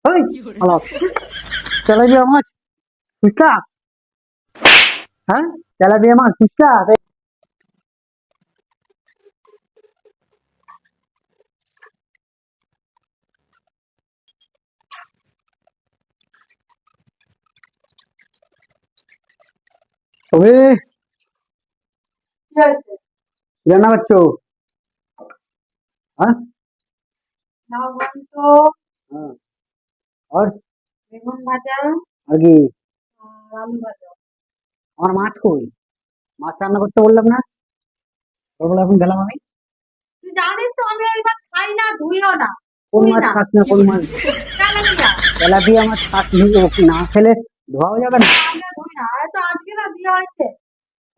ওই hello, tilapia মাছ ফুচকা। হ্যাঁ, tilapia মাছ ফুচকা। তবে কি রান্না করছো? হ্যাঁ। লাউ ঘন্ট, হ্যাঁ, আর বেগুন ভাজা আর কি? আর আলু ভাজা। আমার মাছ কই? মাছ রান্না করতে বললাম না? ওগুলো এখন গেলাম আমি। তুই জানিস তো আমি ওই মাছ খাই না, ধুইও না। কোন তুই মাছ না খাস না? কোন মাছ? তেলাপিয়া। তেলাপিয়া মাছ খাস না খেলে ধোয়াও যাবে না। আমরা ধুই না, আরে তো আজকে না বিয়ে হয়েছে।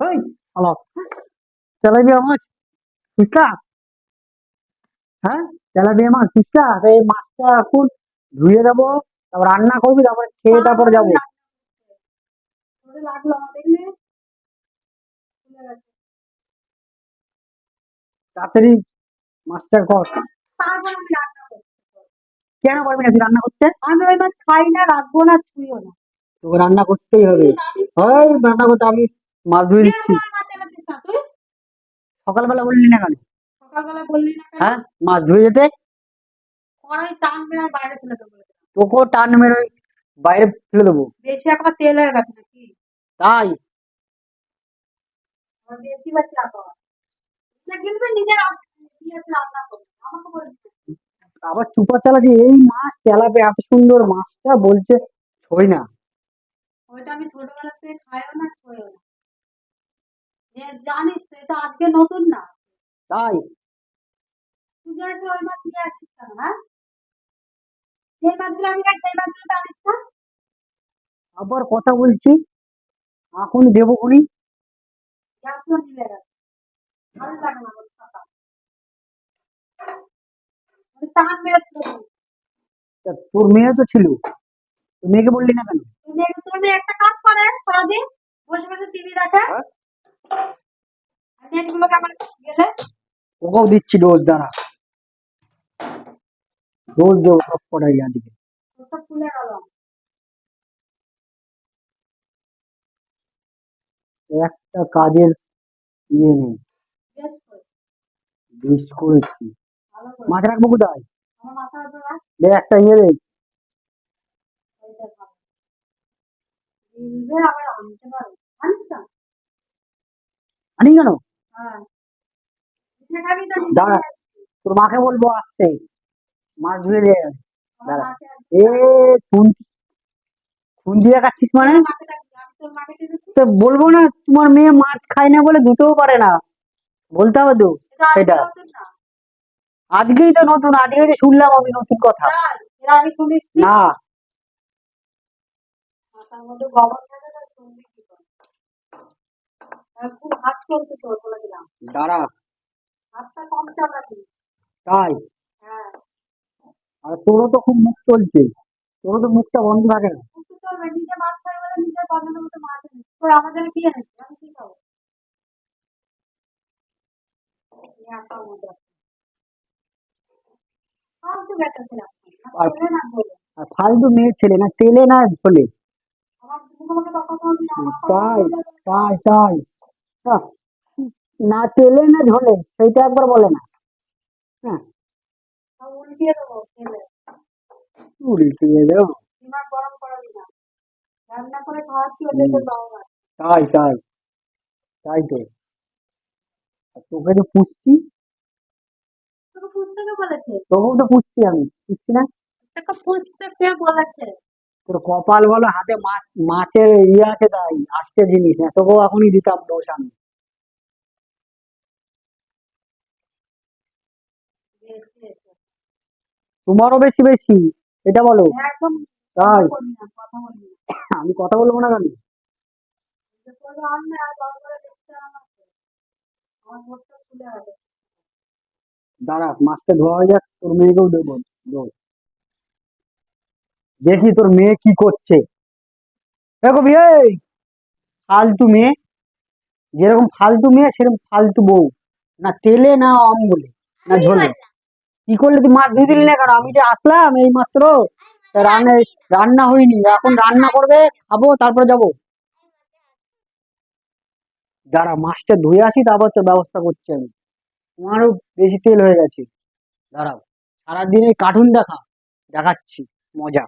ওই হ্যালো, তেলাপিয়া মাছ ফুচকা। হ্যাঁ, তেলাপিয়া মাছ ফুচকা। এই মাছটা এখন ধুয়ে দেবো, তারপর রান্না করবি, তারপরে খেয়ে তারপর তারপরে আমি যাবো। রান্না করে লাগলো আমার দেখলে খুলে গেছে। তাড়াতাড়ি মাছটা কর। তারপর আমি রান্না করবো। কেন পারবি না তুই রান্না করতে? আমি ওই মাছ খাই না, রাখবো না, ছুঁইও না। তোকে রান্না করতেই তুই হবে। জানিস তো ওই রান্না করতে আমি মাছ ধুয়ে বিয়ের দিচ্ছি। পর মাছ এনেছিস না তুই? সকালবেলা বললি না কেন? সকালবেলা বললি না কেন? হ্যাঁ, মাছ ধুয়ে যেতে। কড়াই টান মেরে বাইরে ফেলে দেবো বলে। তোকেও টান মেরে বাইরে ফেলে দেবো। বেশি একবার তেল হয়ে গেছে নাকি? তাই আমার বেশি বেশি রাখা হয় না, কিন্তু নিজের দিয়েছে রান্না করবে আমাকে বলছে। আবার চুপা চালাচ্ছি। এই মাছ তেলাপিয়া এত সুন্দর মাছটা বলছে ছই না। ওইটা আমি ছোটবেলা থেকে খাইও না, ছুঁয়েও না। জানিস তো এটা আজকে নতুন না। তাই তুই জানিস ওই মাছ নিয়ে আসিস কেন? হ্যাঁ, যে মাছগুলো আমি খাই সেই মাছগুলো তো আনিস না। আবার কথা বলছি, এখন দেবো খুনি। গ্যাসও নিভে গেছে, ভালো লাগে না বলে সকাল টান মেরে ছিল। তা তোর মেয়ে তো ছিল, তোর মেয়েকে বললি না কেন? তুমি একটা কাজ করে সারাদিন বসে বসে টিভি দেখে, হ্যাঁ, আর নেট গুলোকে আমার গেলে ওকেও দিচ্ছি ডোজ। দাঁড়া, ডোজ দেবো সব কটাই আজকে। ওটা খুলে গেল। একটা কাজের ইয়ে নেই, বেশ করে, বেশ করেছি। ভালো করে মাছ রাখবো কোথায়? আমার মাথার উপর রাখ। দে একটা ইয়ে দে। ওইটা ভালো দিবে, আবার আনতে পারো, আনিস না। আনি কেন? হ্যাঁ, নিজে খাবি তো নিজে দাঁড়া, নিয়ে আসবি। তোর মাকে বলবো আসতে, মাছ ধুয়ে দে। আমার দাঁড়া। মাকে এ একদম ফোন, ফোন দিয়ে কাটছিস মানে? আমার মাকে ডাকবি, আমি তোর মাকে ডেকেছি। তো বলবো না তোমার মেয়ে মাছ খায় না বলে ধুতেও পারে না? বলতে হবে তো এটা আজকে সেটা। নতুন না। আজকেই তো নতুন, আজকেই তো শুনলাম আমি নতুন কথা। তাই এর আগে শুনিস নি? না, মাথার মধ্যে গোবর থাকে না, শুনবি কি করে? খুব হাত চলছে তোর, বলে দিলাম। দাঁড়া। হাতটা কম চালাবি। তাই? হ্যাঁ, আর তোরও তো খুব মুখ চলছে, তোরও তো মুখটা বন্ধ থাকে না। কিন্তু চলবে, নিজে মাছ খাই বলে নিজের পছন্দের মতো মাছ এনেছিস, তুই আমাদের কি এনেছিস? আমি কি খাবো? নিয়ে আসার মতো ফালতু ব্যাটা ছিলাম না, আর ছেলে না বলে। আর ফালতু মেয়ে ছেলে না, তেলে না ঝোলে। আমার মুখে তখন বলবি না, আমার কথা তাই বললে তাই তাই আহ, না তেলে না ঝোলে সেইটা একবার বলে না। হ্যাঁ, উল্টিয়ে দেবো ছেলে। উল্টে দেবো। দিমাগ গরম করাবি না, রান্না করে খাওয়াচ্ছি ওদের হুম, তো দাও না। তাই তাই তাই তো। আর তোকে যে পুষছি, তোকে ফুসতে কে বলেছে? তোকেও তো পুষছি আমি, পুষছি না? তোকে ফুসতে কে বলেছে? তোর কপাল বলো, হাতে মাছ, মাছের ইয়ে আছে তাই আসতে জিনিস না, তোকেও এখনই দিতাম দোষ আমি। বেশি এসে। তোমারও বেশি বেশি, এটা বলো। একদম কথা তাই বলবি না, কথা বলবি না। আমি কথা বলবো না কেন? যে করবো আমি আর বড় করে দেখতে আমাকে, আমার ঠোঁটটা ফুলে গেছে। দাঁড়া, মাছটা ধোয়া হয়ে যাক, তোর মেয়েকেও দেবো দোষ। দেখি তোর মেয়ে কি করছে। দেখো বিয়ে, ফালতু মেয়ে, যেরকম ফালতু মেয়ে সেরকম ফালতু বউ। না তেলে না অম্বলে না ঝোলে। কি করলে তুই মাছ ধুয়ে দিলি না কেন? আমি যে আসলাম এই মাত্র। তা রান্না হয়নি, এখন রান্না করবে, খাবো, তারপরে যাবো। দাঁড়া, মাছটা ধুয়ে আসি, তারপর তো ব্যবস্থা করছি আমি। তোমারও বেশি তেল হয়ে গেছে। দাঁড়াও, সারাদিন এই কার্টুন দেখাচ্ছি মজা।